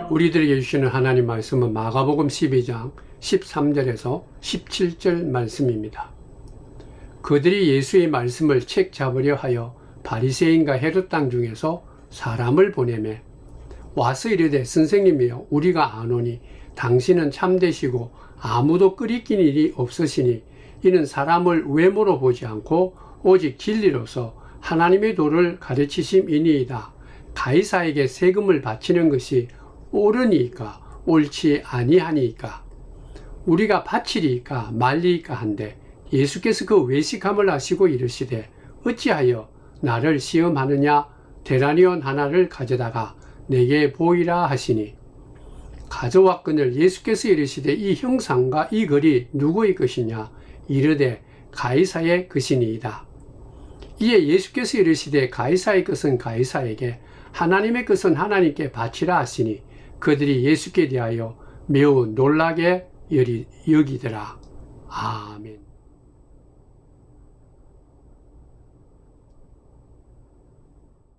우리들에게 주시는 하나님 말씀은 마가복음 12장 13절에서 17절 말씀입니다. 그들이 예수의 말씀을 책 잡으려 하여 바리새인과 헤롯 땅 중에서 사람을 보내매 와서 이르되 선생님이여 우리가 아노니 당신은 참되시고 아무도 끓이긴 일이 없으시니 이는 사람을 외모로 보지 않고 오직 진리로서 하나님의 도를 가르치심이니이다. 가이사에게 세금을 바치는 것이 옳으니까 옳지 아니하니까 우리가 바치리까 말리까 한데 예수께서 그 외식함을 아시고 이르시되 어찌하여 나를 시험하느냐 데나리온 하나를 가져다가 내게 보이라 하시니 가져왔거늘 예수께서 이르시되 이 형상과 이 글이 누구의 것이냐 이르되 가이사의 것이니이다. 이에 예수께서 이르시되 가이사의 것은 가이사에게 하나님의 것은 하나님께 바치라 하시니 그들이 예수께 대하여 매우 놀라게 여기더라. 아멘.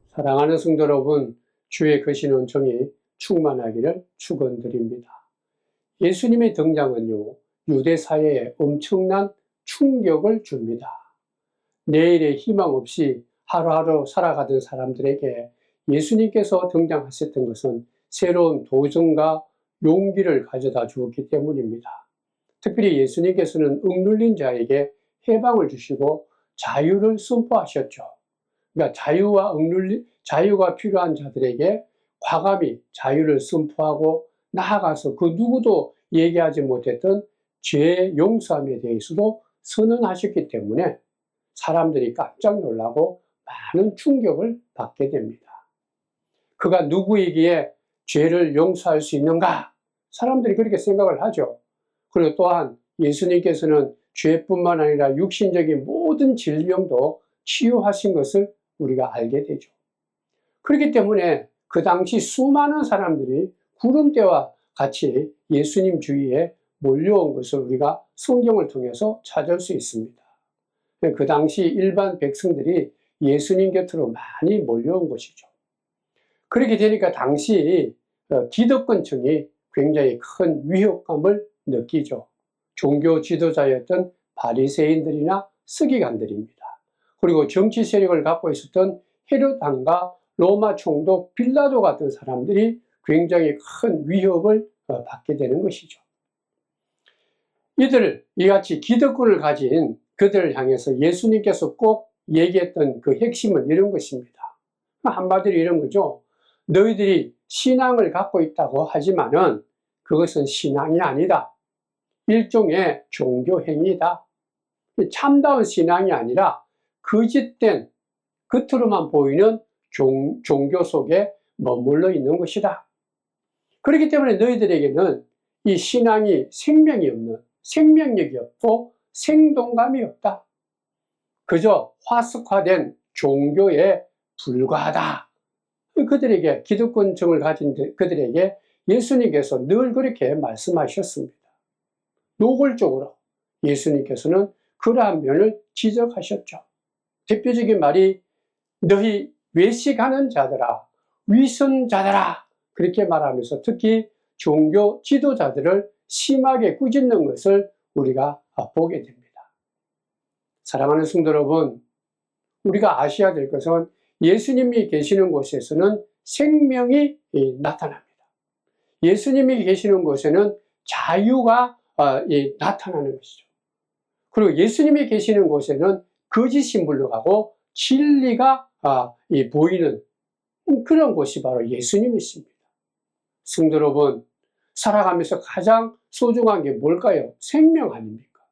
사랑하는 성도 여러분, 주의 크신 은총이 충만하기를 축원드립니다. 예수님의 등장은요, 유대 사회에 엄청난 충격을 줍니다. 내일의 희망 없이 하루하루 살아가던 사람들에게 예수님께서 등장하셨던 것은 새로운 도전과 용기를 가져다 주었기 때문입니다. 특별히 예수님께서는 억눌린 자에게 해방을 주시고 자유를 선포하셨죠. 그러니까 자유가 필요한 자들에게 과감히 자유를 선포하고 나아가서 그 누구도 얘기하지 못했던 죄의 용서함에 대해서도 선언하셨기 때문에 사람들이 깜짝 놀라고 많은 충격을 받게 됩니다. 그가 누구이기에 죄를 용서할 수 있는가? 사람들이 그렇게 생각을 하죠. 그리고 또한 예수님께서는 죄뿐만 아니라 육신적인 모든 질병도 치유하신 것을 우리가 알게 되죠. 그렇기 때문에 그 당시 수많은 사람들이 구름대와 같이 예수님 주위에 몰려온 것을 우리가 성경을 통해서 찾을 수 있습니다. 그 당시 일반 백성들이 예수님 곁으로 많이 몰려온 것이죠. 그렇게 되니까 당시 기득권층이 굉장히 큰 위협감을 느끼죠. 종교 지도자였던 바리새인들이나 서기관들입니다. 그리고 정치 세력을 갖고 있었던 헤롯 왕과 로마 총독 빌라도 같은 사람들이 굉장히 큰 위협을 받게 되는 것이죠. 이같이 기득권을 가진 그들을 향해서 예수님께서 꼭 얘기했던 그 핵심은 이런 것입니다. 한마디로 이런 거죠. 너희들이 신앙을 갖고 있다고 하지만은 그것은 신앙이 아니다. 일종의 종교 행위다. 참다운 신앙이 아니라 거짓된 겉으로만 보이는 종교 속에 머물러 있는 것이다. 그렇기 때문에 너희들에게는 이 신앙이 생명력이 없고 생동감이 없다. 그저 화석화된 종교에 불과하다. 그들에게 기득권층을 가진 그들에게 예수님께서 늘 그렇게 말씀하셨습니다. 노골적으로 예수님께서는 그러한 면을 지적하셨죠. 대표적인 말이 너희 외식하는 자들아, 위선자들아 그렇게 말하면서 특히 종교 지도자들을 심하게 꾸짖는 것을 우리가 보게 됩니다. 사랑하는 성도 여러분, 우리가 아셔야 될 것은 예수님이 계시는 곳에서는 생명이 나타납니다. 예수님이 계시는 곳에는 자유가 나타나는 것이죠. 그리고 예수님이 계시는 곳에는 거짓이 물러가고 진리가 보이는 그런 곳이 바로 예수님이십니다. 성도 여러분, 살아가면서 가장 소중한 게 뭘까요? 생명 아닙니까?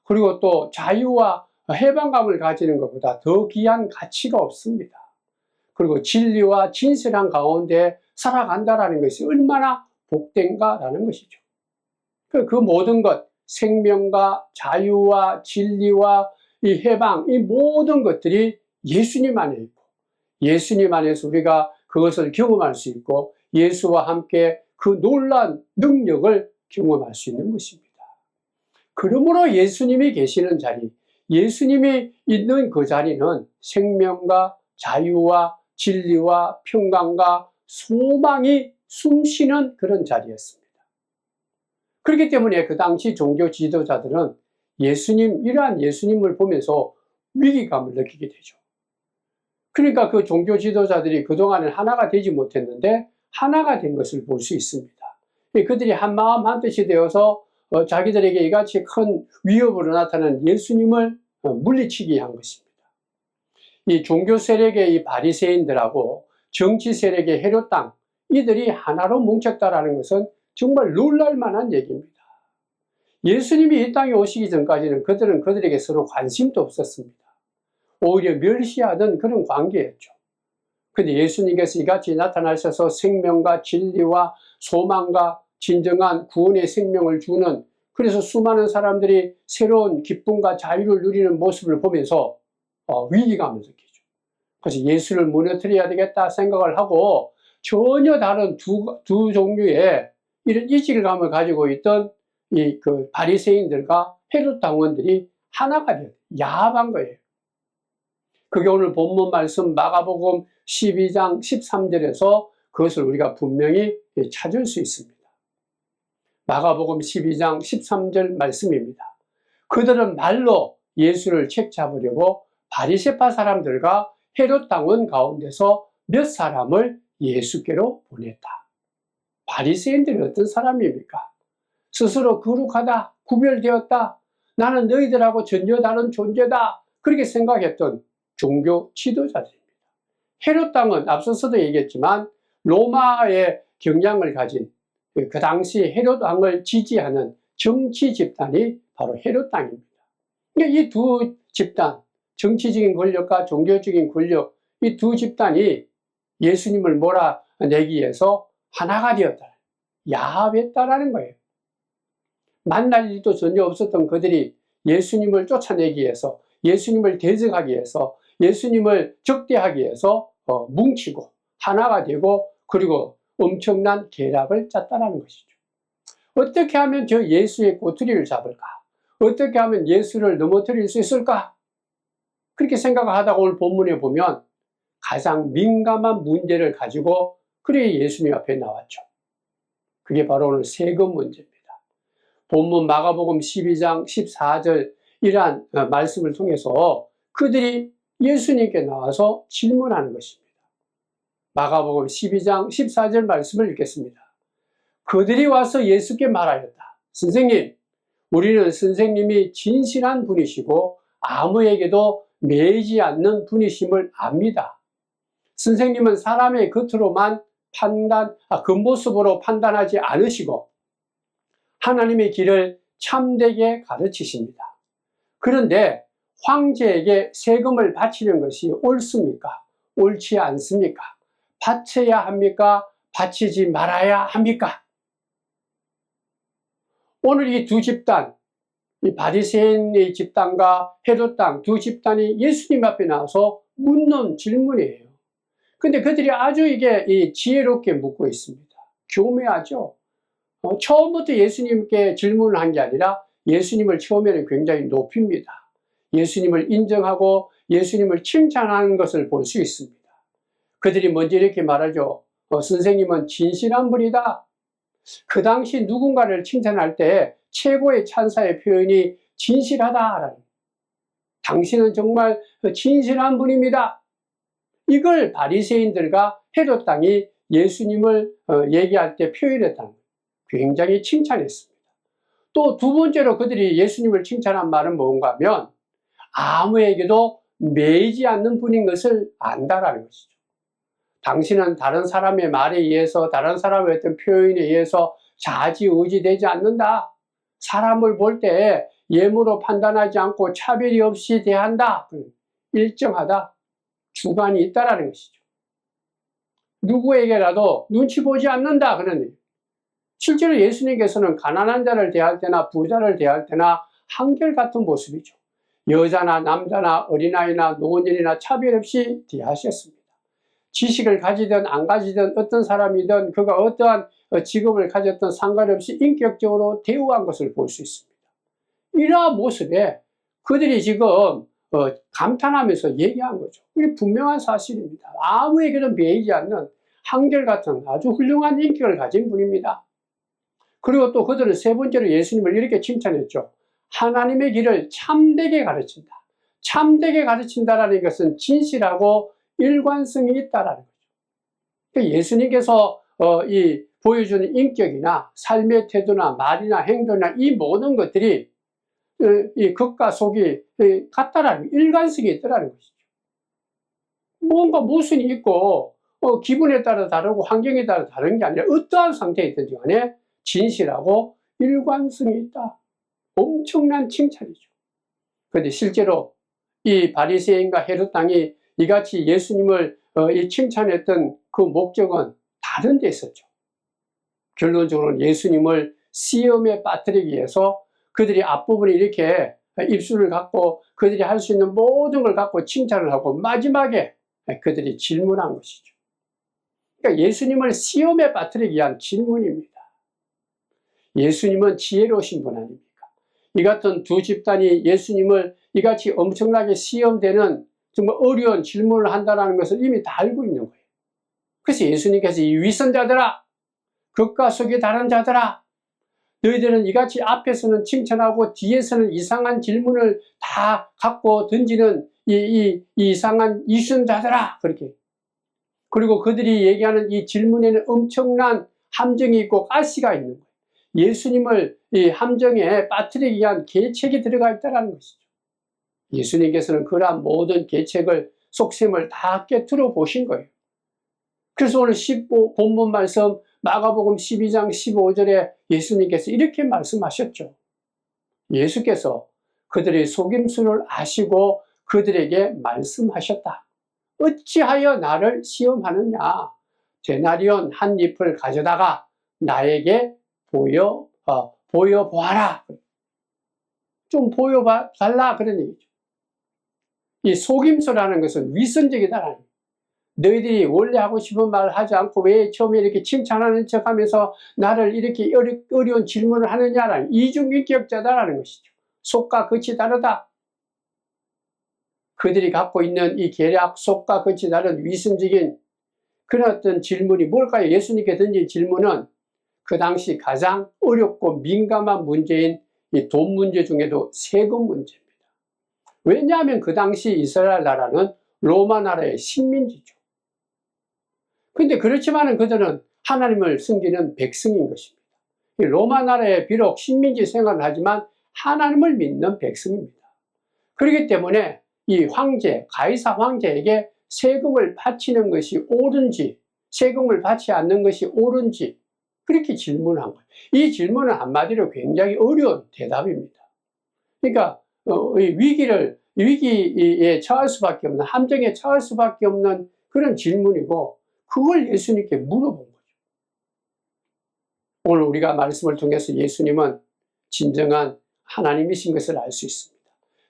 그리고 또 자유와 해방감을 가지는 것보다 더 귀한 가치가 없습니다. 그리고 진리와 진실한 가운데 살아간다라는 것이 얼마나 복된가라는 것이죠. 그 모든 것, 생명과 자유와 진리와 이 해방, 이 모든 것들이 예수님 안에 있고 예수님 안에서 우리가 그것을 경험할 수 있고 예수와 함께 그 놀라운 능력을 경험할 수 있는 것입니다. 그러므로 예수님이 계시는 자리, 예수님이 있는 그 자리는 생명과 자유와 진리와 평강과 소망이 숨쉬는 그런 자리였습니다. 그렇기 때문에 그 당시 종교 지도자들은 이러한 예수님을 보면서 위기감을 느끼게 되죠. 그러니까 그 종교 지도자들이 그동안은 하나가 되지 못했는데 하나가 된 것을 볼 수 있습니다. 그들이 한마음 한뜻이 되어서 자기들에게 이같이 큰 위협으로 나타난 예수님을 물리치기 한 것입니다. 이 종교 세력의 이 바리새인들하고 정치 세력의 헤롯 당, 이들이 하나로 뭉쳤다라는 것은 정말 놀랄 만한 얘기입니다. 예수님이 이 땅에 오시기 전까지는 그들은 그들에게 서로 관심도 없었습니다. 오히려 멸시하던 그런 관계였죠. 그런데 예수님께서 이같이 나타나셔서 생명과 진리와 소망과 진정한 구원의 생명을 주는, 그래서 수많은 사람들이 새로운 기쁨과 자유를 누리는 모습을 보면서 위기감을 느끼죠. 그래서 예수를 무너뜨려야 되겠다 생각을 하고 전혀 다른 두 종류의 이런 이질감을 가지고 있던 그 바리새인들과 헤롯 당원들이 하나가 돼요. 야합한 거예요. 그게 오늘 본문 말씀 마가복음 12장 13절에서 그것을 우리가 분명히 찾을 수 있습니다. 마가복음 12장 13절 말씀입니다. 그들은 말로 예수를 책잡으려고 바리새파 사람들과 헤롯 당원 가운데서 몇 사람을 예수께로 보냈다. 바리새인들이 어떤 사람입니까? 스스로 거룩하다, 구별되었다, 나는 너희들하고 전혀 다른 존재다, 그렇게 생각했던 종교 지도자들입니다. 헤롯 당은 앞서서도 얘기했지만 로마의 경향을 가진 그 당시 헤롯 왕을 지지하는 정치 집단이 바로 헤롯 당입니다. 이 두 집단, 정치적인 권력과 종교적인 권력, 이 두 집단이 예수님을 몰아내기 위해서 하나가 되었다, 야합했다라는 거예요. 만날 일도 전혀 없었던 그들이 예수님을 쫓아내기 위해서, 예수님을 대적하기 위해서, 예수님을 적대하기 위해서 뭉치고 하나가 되고, 그리고 엄청난 계략을 짰다는 것이죠. 어떻게 하면 저 예수의 꼬투리를 잡을까? 어떻게 하면 예수를 넘어뜨릴 수 있을까? 그렇게 생각하다가 오늘 본문에 보면 가장 민감한 문제를 가지고 그래 예수님 앞에 나왔죠. 그게 바로 오늘 세금 문제입니다. 본문 마가복음 12장 14절 이러한 말씀을 통해서 그들이 예수님께 나와서 질문하는 것입니다. 마가복음 12장 14절 말씀을 읽겠습니다. 그들이 와서 예수께 말하였다. 선생님, 우리는 선생님이 진실한 분이시고 아무에게도 매이지 않는 분이심을 압니다. 선생님은 사람의 겉으로만 겉모습으로 판단하지 않으시고 하나님의 길을 참되게 가르치십니다. 그런데 황제에게 세금을 바치는 것이 옳습니까? 옳지 않습니까? 바쳐야 합니까? 바치지 말아야 합니까? 오늘 이 두 집단, 이 바리새인의 집단과 헤롯 당 두 집단이 예수님 앞에 나와서 묻는 질문이에요. 근데 그들이 아주 이게 지혜롭게 묻고 있습니다. 교묘하죠? 처음부터 예수님께 질문을 한 게 아니라 예수님을 처음에는 굉장히 높입니다. 예수님을 인정하고 예수님을 칭찬하는 것을 볼 수 있습니다. 그들이 먼저 이렇게 말하죠. 선생님은 진실한 분이다. 그 당시 누군가를 칭찬할 때 최고의 찬사의 표현이 진실하다라는, 당신은 정말 진실한 분입니다. 이걸 바리새인들과 헤롯 당이 예수님을 얘기할 때 표현했다는 거예요. 굉장히 칭찬했습니다. 또 두 번째로 그들이 예수님을 칭찬한 말은 뭔가 하면 아무에게도 매이지 않는 분인 것을 안다라는 것이죠. 당신은 다른 사람의 말에 의해서, 다른 사람의 어떤 표현에 의해서 좌지우지되지 않는다. 사람을 볼 때 예물로 판단하지 않고 차별이 없이 대한다. 일정하다. 주관이 있다라는 것이죠. 누구에게라도 눈치 보지 않는다. 그런 얘기. 실제로 예수님께서는 가난한 자를 대할 때나 부자를 대할 때나 한결같은 모습이죠. 여자나 남자나 어린아이나 노년이나 차별 없이 대하셨습니다. 지식을 가지든 안 가지든 어떤 사람이든 그가 어떠한 직업을 가졌든 상관없이 인격적으로 대우한 것을 볼 수 있습니다. 이러한 모습에 그들이 지금 감탄하면서 얘기한 거죠. 이게 분명한 사실입니다. 아무에게도 매이지 않는, 한결같은 아주 훌륭한 인격을 가진 분입니다. 그리고 또 그들은 세 번째로 예수님을 이렇게 칭찬했죠. 하나님의 길을 참되게 가르친다. 참되게 가르친다라는 것은 진실하고 일관성이 있다라는 거죠. 예수님께서 이 보여주는 인격이나 삶의 태도나 말이나 행동이나 이 모든 것들이 이 겉과 속이 같다라는 일관성이 있다라는 것이죠. 뭔가 모순이 있고 기분에 따라 다르고 환경에 따라 다른 게 아니라 어떠한 상태에 있든지 간에 진실하고 일관성이 있다. 엄청난 칭찬이죠. 그런데 실제로 이 바리새인과 헤롯 당이 이같이 예수님을 칭찬했던 그 목적은 다른 데 있었죠. 결론적으로는 예수님을 시험에 빠뜨리기 위해서 그들이 앞부분에 이렇게 입술을 갖고 그들이 할 수 있는 모든 걸 갖고 칭찬을 하고 마지막에 그들이 질문한 것이죠. 그러니까 예수님을 시험에 빠뜨리기 위한 질문입니다. 예수님은 지혜로우신 분 아닙니까? 이 같은 두 집단이 예수님을 이같이 엄청나게 시험되는 정말 어려운 질문을 한다는 것을 이미 다 알고 있는 거예요. 그래서 예수님께서 이 위선자들아, 겉과 속이 다른 자들아, 너희들은 이같이 앞에서는 칭찬하고 뒤에서는 이상한 질문을 다 갖고 던지는 이 이상한 위선자들아, 그렇게. 그리고 그들이 얘기하는 이 질문에는 엄청난 함정이 있고 가시가 있는 거예요. 예수님을 이 함정에 빠뜨리기 위한 계책이 들어가 있다는 것이죠. 예수님께서는 그러한 모든 계책을, 속셈을 다 깨트려 보신 거예요. 그래서 오늘 본문 말씀 마가복음 12장 15절에 예수님께서 이렇게 말씀하셨죠. 예수께서 그들의 속임수를 아시고 그들에게 말씀하셨다. 어찌하여 나를 시험하느냐? 데나리온 한 잎을 가져다가 나에게 보여보아라. 좀 보여달라 그런 얘기죠. 이 속임수라는 것은 위선적이다라는 거예요. 너희들이 원래 하고 싶은 말을 하지 않고 왜 처음에 이렇게 칭찬하는 척 하면서 나를 이렇게 어려운 질문을 하느냐라는 이중인격자다라는 것이죠. 속과 겉이 다르다. 그들이 갖고 있는 이 계략, 속과 겉이 다른 위선적인 그런 어떤 질문이 뭘까요? 예수님께 던진 질문은 그 당시 가장 어렵고 민감한 문제인 이 돈 문제 중에도 세금 문제입니다. 왜냐하면 그 당시 이스라엘 나라는 로마 나라의 식민지죠. 근데 그렇지만은 그들은 하나님을 섬기는 백성인 것입니다. 로마 나라에 비록 식민지 생활을 하지만 하나님을 믿는 백성입니다. 그렇기 때문에 이 황제, 가이사 황제에게 세금을 바치는 것이 옳은지, 세금을 바치지 않는 것이 옳은지 그렇게 질문을 한 거예요. 이 질문은 한마디로 굉장히 어려운 대답입니다. 그러니까 위기에 처할 수밖에 없는, 함정에 처할 수밖에 없는 그런 질문이고 그걸 예수님께 물어본 거죠. 오늘 우리가 말씀을 통해서 예수님은 진정한 하나님이신 것을 알 수 있습니다.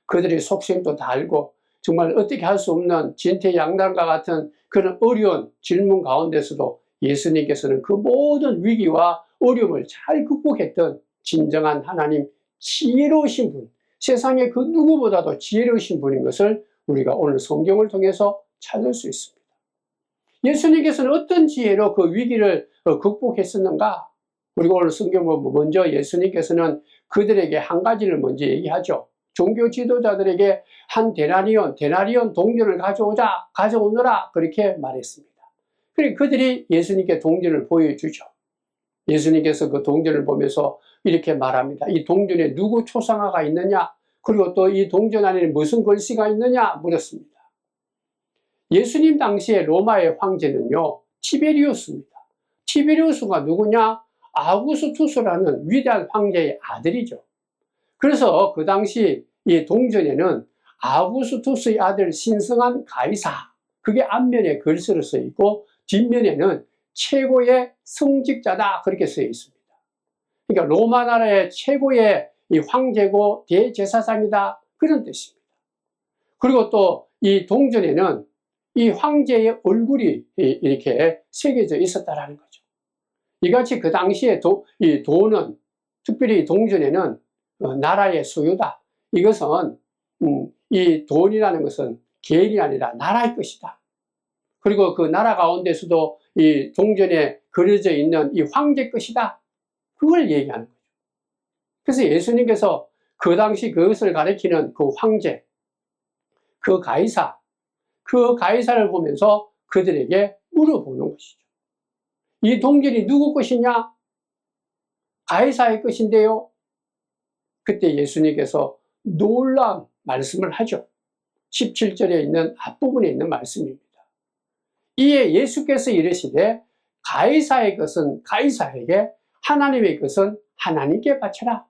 그들의 속셈도 다 알고 정말 어떻게 할 수 없는 진퇴양난과 같은 그런 어려운 질문 가운데서도 예수님께서는 그 모든 위기와 어려움을 잘 극복했던 진정한 하나님, 지혜로우신 분, 세상에 그 누구보다도 지혜로우신 분인 것을 우리가 오늘 성경을 통해서 찾을 수 있습니다. 예수님께서는 어떤 지혜로 그 위기를 극복했었는가? 그리고 오늘 성경은 먼저 예수님께서는 그들에게 한 가지를 먼저 얘기하죠. 종교 지도자들에게 한 데나리온 동전을 가져오너라 그렇게 말했습니다. 그리고 그들이 예수님께 동전을 보여주죠. 예수님께서 그 동전을 보면서 이렇게 말합니다. 이 동전에 누구 초상화가 있느냐? 그리고 또 이 동전 안에는 무슨 글씨가 있느냐? 물었습니다. 예수님 당시에 로마의 황제는요, 티베리우스입니다. 티베리우스가 누구냐? 아우구스투스라는 위대한 황제의 아들이죠. 그래서 그 당시 이 동전에는 아우구스투스의 아들 신성한 가이사, 그게 앞면에 글씨로 써 있고 뒷면에는 최고의 성직자다 그렇게 써 있습니다. 그러니까 로마 나라의 최고의 이 황제고 대제사장이다 그런 뜻입니다. 그리고 또 이 동전에는 이 황제의 얼굴이 이렇게 새겨져 있었다라는 거죠. 이같이 그 당시에 이 돈은, 특별히 동전에는 나라의 소유다. 이것은 이 돈이라는 것은 개인이 아니라 나라의 것이다. 그리고 그 나라 가운데서도 이 동전에 그려져 있는 이 황제 것이다. 그걸 얘기하는 거죠. 그래서 예수님께서 그 당시 그것을 가리키는 그 황제, 그 가이사를 보면서 그들에게 물어보는 것이죠. 이 동전이 누구 것이냐? 가이사의 것인데요. 그때 예수님께서 놀라운 말씀을 하죠. 17절에 있는 앞부분에 있는 말씀입니다. 이에 예수께서 이르시되 가이사의 것은 가이사에게, 하나님의 것은 하나님께 바쳐라.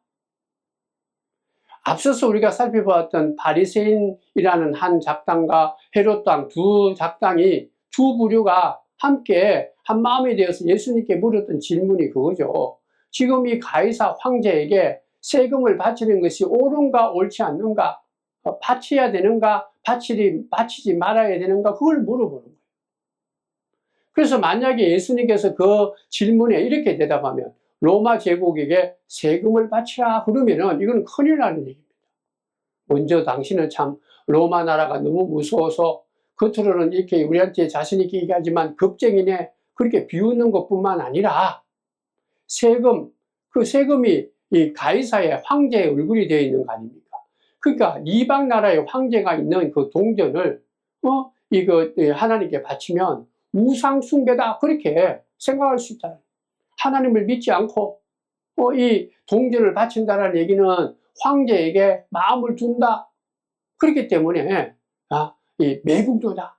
앞서서 우리가 살펴보았던 바리새인이라는 한 작당과 헤롯 왕 두 작당이, 두 부류가 함께 한 마음이 되어서 예수님께 물었던 질문이 그거죠. 지금 이 가이사 황제에게 세금을 바치는 것이 옳은가 옳지 않는가, 바쳐야 되는가 바치지 말아야 되는가, 그걸 물어보는 거예요. 그래서 만약에 예수님께서 그 질문에 이렇게 대답하면 로마 제국에게 세금을 바치라 그러면은 이건 큰일 나는 얘기입니다. 먼저 당신은 참 로마 나라가 너무 무서워서 겉으로는 이렇게 우리한테 자신 있게 얘기하지만 겁쟁이네, 그렇게 비웃는 것뿐만 아니라 그 세금이 이 가이사의 황제의 얼굴이 되어 있는 거 아닙니까? 그러니까 이방 나라의 황제가 있는 그 동전을 하나님께 바치면 우상 숭배다, 그렇게 생각할 수 있다. 하나님을 믿지 않고 이 동전을 바친다는 얘기는 황제에게 마음을 둔다. 그렇기 때문에 이 매국노다,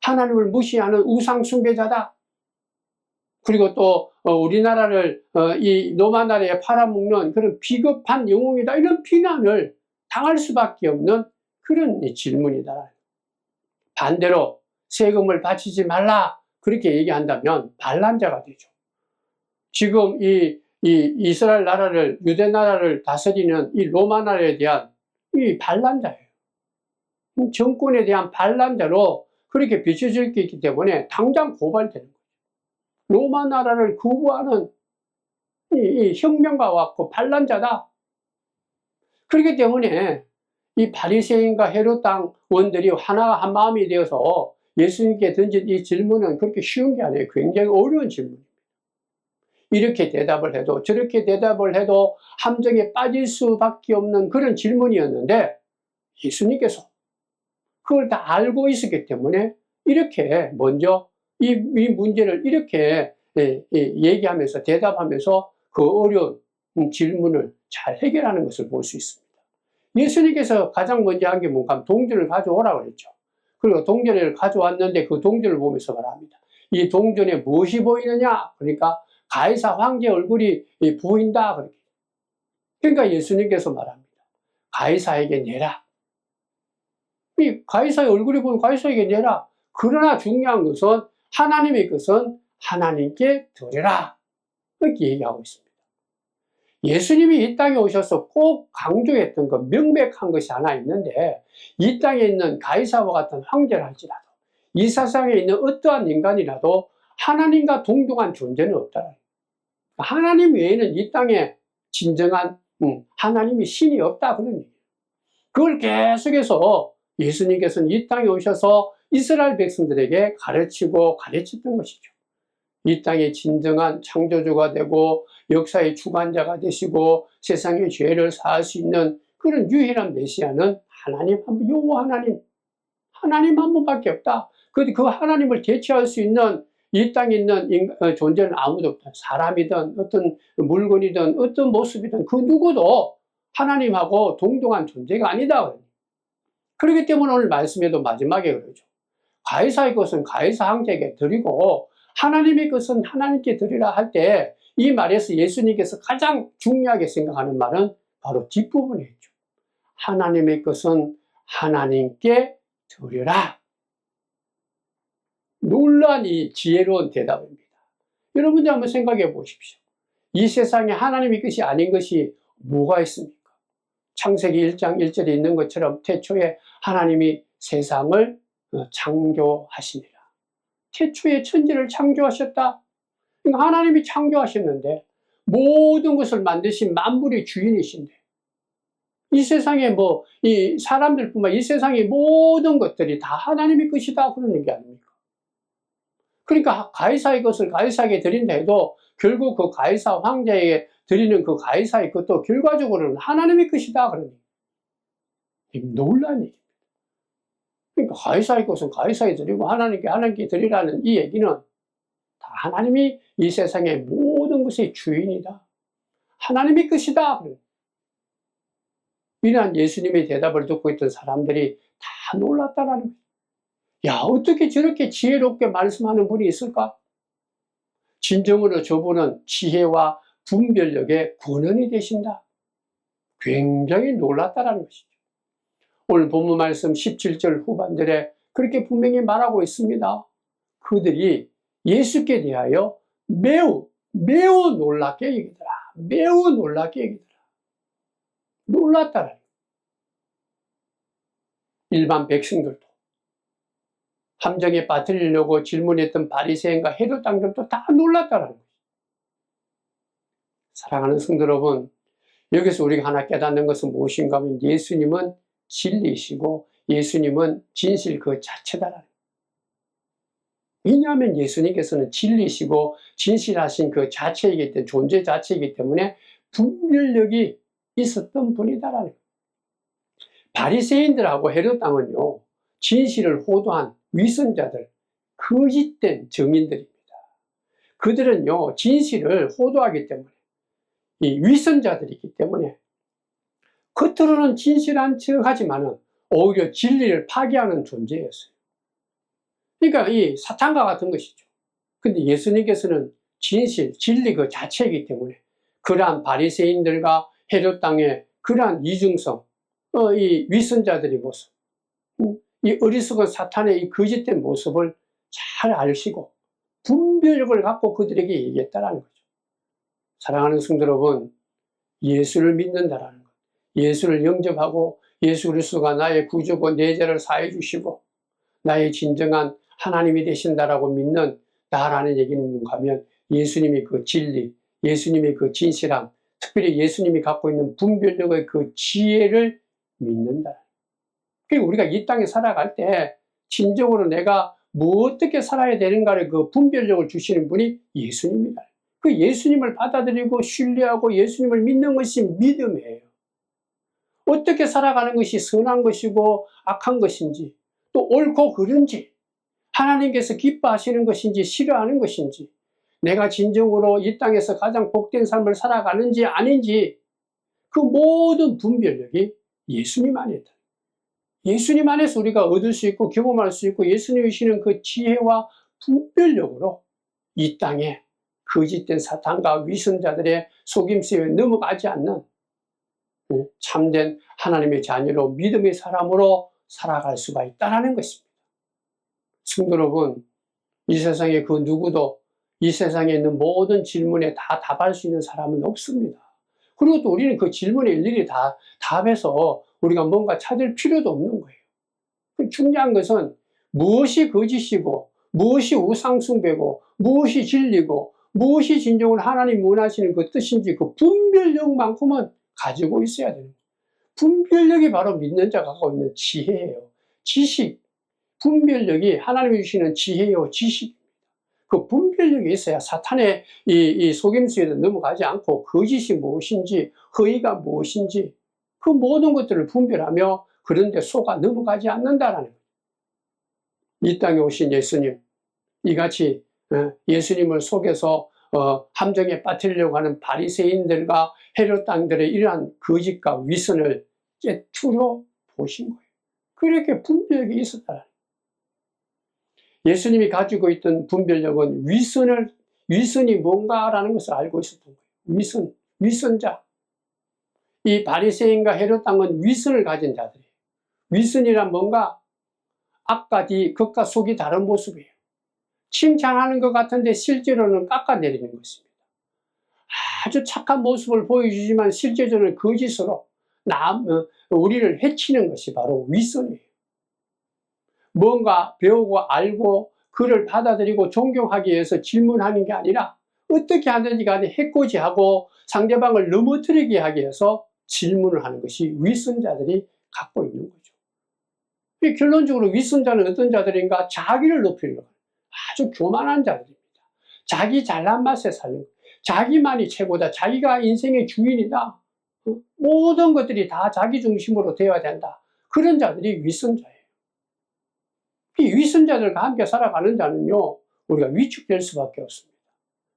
하나님을 무시하는 우상 숭배자다. 그리고 또 우리나라를 이 로마 나라에 팔아먹는 그런 비겁한 영웅이다, 이런 비난을 당할 수밖에 없는 그런 질문이다. 반대로 세금을 바치지 말라 그렇게 얘기한다면 반란자가 되죠. 지금 이 이스라엘 나라를, 유대 나라를 다스리는 이 로마 나라에 대한 이 반란자예요. 정권에 대한 반란자로 그렇게 비춰질 게 있기 때문에 당장 고발되는 거예요. 로마 나라를 거부하는 이 혁명가와 그 반란자다. 그렇기 때문에 이 바리새인과 헤롯 당원들이 하나가 한 마음이 되어서 예수님께 던진 이 질문은 그렇게 쉬운 게 아니에요. 굉장히 어려운 질문입니다. 이렇게 대답을 해도 저렇게 대답을 해도 함정에 빠질 수밖에 없는 그런 질문이었는데 예수님께서 그걸 다 알고 있었기 때문에 이렇게 먼저 이 문제를 이렇게 얘기하면서 대답하면서 그 어려운 질문을 잘 해결하는 것을 볼 수 있습니다. 예수님께서 가장 먼저 한 게 뭔가 동전을 가져오라고 그랬죠. 그리고 동전을 가져왔는데 그 동전을 보면서 말합니다. 이 동전에 무엇이 보이느냐? 그러니까 가이사 황제 얼굴이 보인다. 그러니까 예수님께서 말합니다. 가이사에게 내라. 이 가이사의 얼굴이 보이면 가이사에게 내라. 그러나 중요한 것은 하나님의 것은 하나님께 드려라. 그렇게 얘기하고 있습니다. 예수님이 이 땅에 오셔서 꼭 강조했던 그 명백한 것이 하나 있는데, 이 땅에 있는 가이사와 같은 황제를 할지라도, 이 세상에 있는 어떠한 인간이라도 하나님과 동등한 존재는 없다. 하나님 외에는 이 땅에 진정한 하나님이 신이 없다, 그런 얘기예요. 그걸 계속해서 예수님께서는 이 땅에 오셔서 이스라엘 백성들에게 가르치고 가르쳤던 것이죠. 이 땅의 진정한 창조주가 되고 역사의 주관자가 되시고 세상의 죄를 사할 수 있는 그런 유일한 메시아는 하나님 한 분, 여호와 하나님 한 분밖에 없다. 그 하나님을 대체할 수 있는 이 땅에 있는 존재는 아무도 없다. 사람이든 어떤 물건이든 어떤 모습이든 그 누구도 하나님하고 동등한 존재가 아니다. 그렇기 때문에 오늘 말씀에도 마지막에 그러죠. 가이사의 것은 가이사 황제에게 드리고 하나님의 것은 하나님께 드리라 할 때, 이 말에서 예수님께서 가장 중요하게 생각하는 말은 바로 뒷부분에 있죠. 하나님의 것은 하나님께 드려라. 놀라운 이 지혜로운 대답입니다. 여러분들 한번 생각해 보십시오. 이 세상에 하나님의 것이 아닌 것이 뭐가 있습니까? 창세기 1장 1절에 있는 것처럼 태초에 하나님이 세상을 창조하시니라. 태초에 천지를 창조하셨다. 그러니까 하나님이 창조하셨는데 모든 것을 만드신 만물의 주인이신데, 이 세상에 이 사람들뿐만 이 세상의 모든 것들이 다 하나님의 것이다, 그런 얘기 아닙니까? 그러니까 가이사의 것을 가이사에게 드린다 해도 결국 그 가이사 황제에게 드리는 그 가이사의 것도 결과적으로는 하나님의 것이다. 그러니 놀라운 얘기입니다. 그러니까 가이사의 것은 가이사에 드리고 하나님께 드리라는 이 얘기는 다 하나님이 이 세상의 모든 것의 주인이다. 하나님의 것이다. 이러한 예수님의 대답을 듣고 있던 사람들이 다 놀랐다라는 거예요. 야, 어떻게 저렇게 지혜롭게 말씀하는 분이 있을까? 진정으로 저분은 지혜와 분별력의 권원이 되신다. 굉장히 놀랐다라는 것이죠. 오늘 본문 말씀 17절 후반절에 그렇게 분명히 말하고 있습니다. 그들이 예수께 대하여 매우 놀랍게 여기더라. 매우 놀랍게 여기더라. 놀랐다라는 거예요. 일반 백성들도 함정에 빠뜨리려고 질문했던 바리새인과 헤롯 당들도 다 놀랐다라는 거예요. 사랑하는 성도 여러분, 여기서 우리가 하나 깨닫는 것은 무엇인가 하면 예수님은 진리이시고 예수님은 진실 그 자체다라는 거예요. 왜냐하면 예수님께서는 진리이시고 진실하신 그 자체이기 때문에, 존재 자체이기 때문에 분별력이 있었던 분이다라는 거예요. 바리새인들하고 헤롯 당은요, 진실을 호도한 위선자들, 거짓된 증인들입니다. 그들은요, 진실을 호도하기 때문에, 이 위선자들이기 때문에 겉으로는 진실한 척 하지만은 오히려 진리를 파괴하는 존재였어요. 그러니까 이 사탄과 같은 것이죠. 근데 예수님께서는 진리 그 자체이기 때문에 그러한 바리새인들과 헤롯 당의 그러한 이중성, 이 위선자들의 모습, 이 어리석은 사탄의 이 거짓된 모습을 잘 아시고 분별력을 갖고 그들에게 얘기했다라는 거죠. 사랑하는 성도 여러분, 예수를 믿는다라는 것, 예수를 영접하고 예수 그리스도가 나의 구주고 내 죄를 사해 주시고 나의 진정한 하나님이 되신다라고 믿는 나라는 얘기는 뭔가 하면 예수님의 그 진리, 예수님의 그 진실함, 특별히 예수님이 갖고 있는 분별력의 그 지혜를 믿는다. 그리고 우리가 이 땅에 살아갈 때 진정으로 내가 뭐 어떻게 살아야 되는가를 그 분별력을 주시는 분이 예수님이다. 그 예수님을 받아들이고 신뢰하고 예수님을 믿는 것이 믿음이에요. 어떻게 살아가는 것이 선한 것이고 악한 것인지, 또 옳고 그른지, 하나님께서 기뻐하시는 것인지 싫어하는 것인지, 내가 진정으로 이 땅에서 가장 복된 삶을 살아가는지 아닌지, 그 모든 분별력이 예수님 안에 있다. 예수님 안에서 우리가 얻을 수 있고 경험할 수 있고 예수님이 주시는 그 지혜와 분별력으로 이 땅에 거짓된 사탄과 위선자들의 속임수에 넘어가지 않는 참된 하나님의 자녀로 믿음의 사람으로 살아갈 수가 있다는 것입니다. 성도 여러분, 이 세상에 그 누구도 이 세상에 있는 모든 질문에 다 답할 수 있는 사람은 없습니다. 그리고 또 우리는 그 질문에 일일이 다 답해서 우리가 뭔가 찾을 필요도 없는 거예요. 중요한 것은 무엇이 거짓이고 무엇이 우상숭배고 무엇이 진리고 무엇이 진정으로 하나님 원하시는 그 뜻인지 그 분별력만큼은 가지고 있어야 되는 거예요. 분별력이 바로 믿는 자가 갖고 있는 지혜예요. 지식, 분별력이 하나님이 주시는 지혜요 지식입니다. 그 분별력이 있어야 사탄의 이 속임수에 넘어가지 않고 거짓이 무엇인지 허위가 무엇인지 그 모든 것들을 분별하며 그런데 속아 넘어가지 않는다라는 거예요. 이 땅에 오신 예수님, 이같이 예수님을 속여서 함정에 빠뜨리려고 하는 바리새인들과 헤롯 당들의 이러한 거짓과 위선을 꿰뚫어 보신 거예요. 그렇게 분별력이 있었다. 예수님이 가지고 있던 분별력은 위선이 뭔가라는 것을 알고 있었던 거예요. 위선자. 이 바리새인과 헤롯 당은 위선을 가진 자들이에요. 위선이란 뭔가 앞과 뒤, 겉과 속이 다른 모습이에요. 칭찬하는 것 같은데 실제로는 깎아내리는 것입니다. 아주 착한 모습을 보여주지만 실제로는 거짓으로 우리를 해치는 것이 바로 위선이에요. 뭔가 배우고 알고 그를 받아들이고 존경하기 위해서 질문하는 게 아니라 어떻게 하든지 간에 해코지하고 상대방을 넘어뜨리게 하기 위해서 질문을 하는 것이 위선자들이 갖고 있는 거죠. 결론적으로 위선자는 어떤 자들인가? 자기를 높이려고, 아주 교만한 자들입니다. 자기 잘난 맛에 사는 거예요. 자기만이 최고다. 자기가 인생의 주인이다. 모든 것들이 다 자기 중심으로 되어야 된다. 그런 자들이 위선자예요. 이 위선자들과 함께 살아가는 자는요, 우리가 위축될 수밖에 없습니다.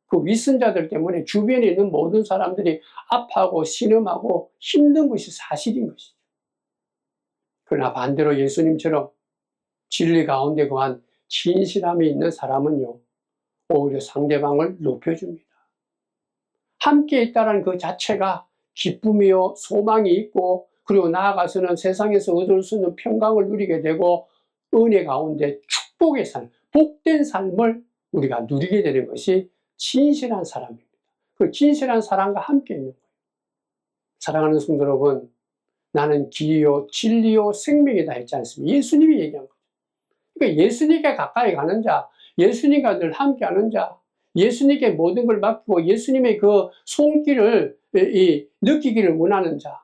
그 위선자들 때문에 주변에 있는 모든 사람들이 아파하고 신음하고 힘든 것이 사실인 것이죠. 그러나 반대로 예수님처럼 진리 가운데 거한 진실함이 있는 사람은요, 오히려 상대방을 높여줍니다. 함께 있다는 그 자체가 기쁨이요, 소망이 있고, 그리고 나아가서는 세상에서 얻을 수 있는 평강을 누리게 되고, 은혜 가운데 축복의 삶, 복된 삶을 우리가 누리게 되는 것이 진실한 사람입니다. 그 진실한 사람과 함께 있는 거예요. 사랑하는 성도 여러분, 나는 길이요, 진리요, 생명이다 했지 않습니까? 예수님이 얘기한 거죠. 그러니까 예수님께 가까이 가는 자, 예수님과 늘 함께하는 자, 예수님께 모든 걸 맡기고 예수님의 그 손길을 느끼기를 원하는 자.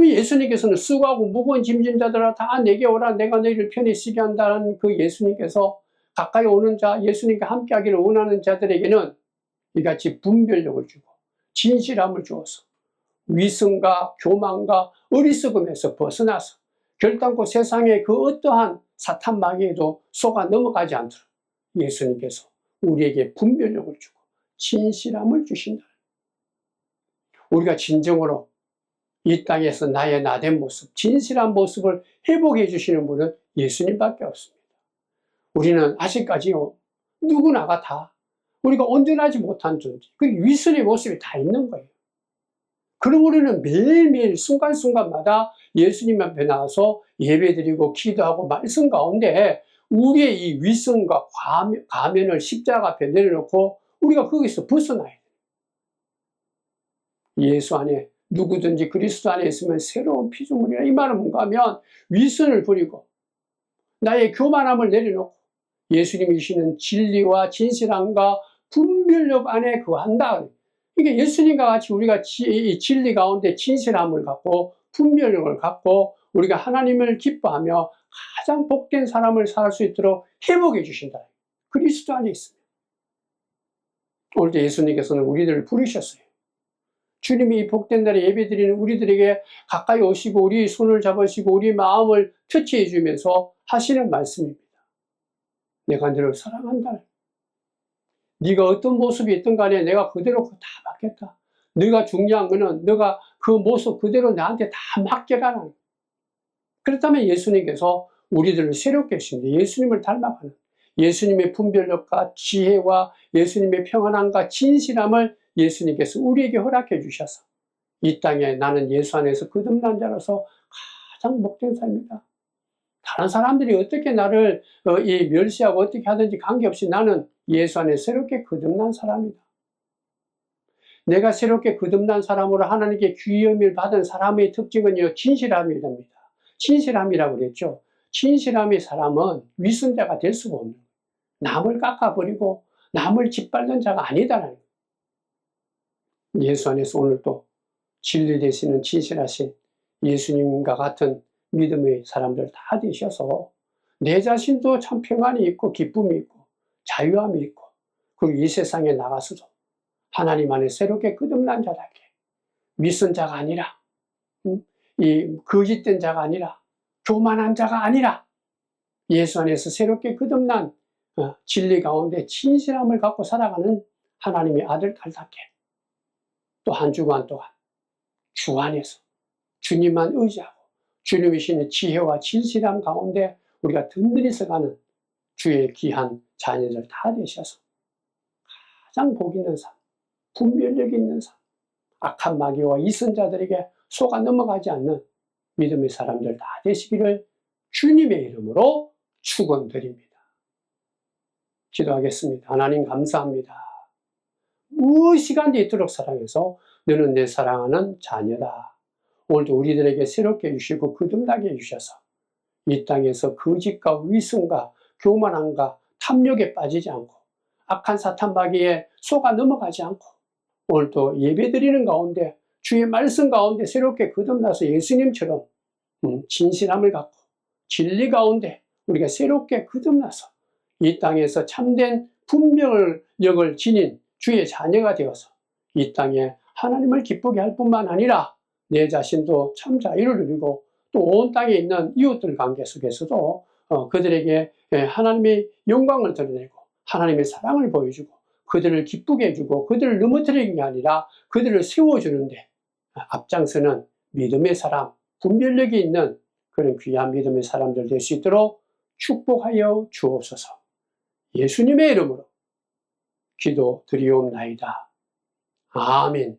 예수님께서는 수고하고 무거운 짐진 자들아 다 내게 오라, 내가 너희를 편히 쉬게 한다는 그 예수님께서 가까이 오는 자, 예수님과 함께하기를 원하는 자들에게는 이같이 분별력을 주고 진실함을 주어서 위선과 교만과 어리석음에서 벗어나서 결단코 세상의 그 어떠한 사탄 마귀에도 속아 넘어가지 않도록 예수님께서 우리에게 분별력을 주고 진실함을 주신다. 우리가 진정으로 이 땅에서 나의 나된 모습, 진실한 모습을 회복해 주시는 분은 예수님밖에 없습니다. 우리는 아직까지요, 누구나가 다 우리가 온전하지 못한 존재, 그 위선의 모습이 다 있는 거예요. 그럼 우리는 매일매일 순간순간마다 예수님 앞에 나와서 예배드리고 기도하고 말씀 가운데 우리의 이 위선과 가면을 십자가 앞에 내려놓고 우리가 거기서 벗어나야 돼요. 예수 안에 누구든지 그리스도 안에 있으면 새로운 피조물이라. 이 말은 뭔가 하면 위선을 버리고 나의 교만함을 내려놓고 예수님이시는 진리와 진실함과 분별력 안에 거한다. 이게 예수님과 같이 우리가 이 진리 가운데 진실함을 갖고 분별력을 갖고 우리가 하나님을 기뻐하며 가장 복된 사람을 살 수 있도록 회복해 주신다. 그리스도 안에 있습니다. 오늘도 예수님께서는 우리들을 부르셨어요. 주님이 이 복된 날에 예배드리는 우리들에게 가까이 오시고 우리 손을 잡으시고 우리 마음을 터치해 주면서 하시는 말씀입니다. 내가 너를 사랑한다. 네가 어떤 모습이 있든 간에 내가 그대로 다 받겠다. 네가 중요한 거는 너가 그 모습 그대로 나한테 다 맡겨라는. 그렇다면 예수님께서 우리들을 새롭게 하십니다. 예수님을 닮아가는, 예수님의 분별력과 지혜와 예수님의 평안함과 진실함을 예수님께서 우리에게 허락해 주셔서 이 땅에 나는 예수 안에서 거듭난 자로서 가장 복된 삶이다. 다른 사람들이 어떻게 나를 멸시하고 어떻게 하든지 관계없이 나는 예수 안에 새롭게 거듭난 사람이다. 내가 새롭게 거듭난 사람으로 하나님께 귀염을 받은 사람의 특징은요, 진실함이 됩니다. 진실함이라고 그랬죠. 진실함의 사람은 위선자가 될 수가 없는 거예요. 남을 깎아버리고 남을 짓밟는 자가 아니다라는 거예요. 예수 안에서 오늘 또 진리 되시는 진실하신 예수님과 같은 믿음의 사람들 다 되셔서 내 자신도 참 평안이 있고 기쁨이 있고 자유함이 있고, 그리고 이 세상에 나가서도 하나님 안에 새롭게 거듭난 자답게 위선자가 아니라 이 거짓된 자가 아니라 교만한 자가 아니라 예수 안에서 새롭게 거듭난 진리 가운데 진실함을 갖고 살아가는 하나님의 아들 딸답게 또 한 주간 동안 주 안에서 주님만 의지하고 주님이시는 지혜와 진실함 가운데 우리가 든든히 서가는 주의 귀한 자녀들 다 되셔서 가장 복 있는 삶, 분별력 있는 삶, 악한 마귀와 이선자들에게 속아 넘어가지 않는 믿음의 사람들 다 되시기를 주님의 이름으로 축원드립니다. 기도하겠습니다. 하나님 감사합니다. 무시간도 있도록 사랑해서 너는 내 사랑하는 자녀다. 오늘도 우리들에게 새롭게 해주시고 거듭나게 해주셔서 이 땅에서 거짓과 위선과 교만함과 탐욕에 빠지지 않고 악한 사탄 마귀에 속아 넘어가지 않고 오늘도 예배드리는 가운데 주의 말씀 가운데 새롭게 거듭나서 예수님처럼 진실함을 갖고 진리 가운데 우리가 새롭게 거듭나서 이 땅에서 참된 분별력을 지닌 주의 자녀가 되어서 이 땅에 하나님을 기쁘게 할 뿐만 아니라 내 자신도 참 자유를 누리고 또 온 땅에 있는 이웃들 관계 속에서도 그들에게 하나님의 영광을 드러내고 하나님의 사랑을 보여주고 그들을 기쁘게 해주고 그들을 넘어뜨리는 게 아니라 그들을 세워주는데 앞장서는 믿음의 사람, 분별력이 있는 그런 귀한 믿음의 사람들 될 수 있도록 축복하여 주옵소서. 예수님의 이름으로 기도드리옵나이다. 아멘.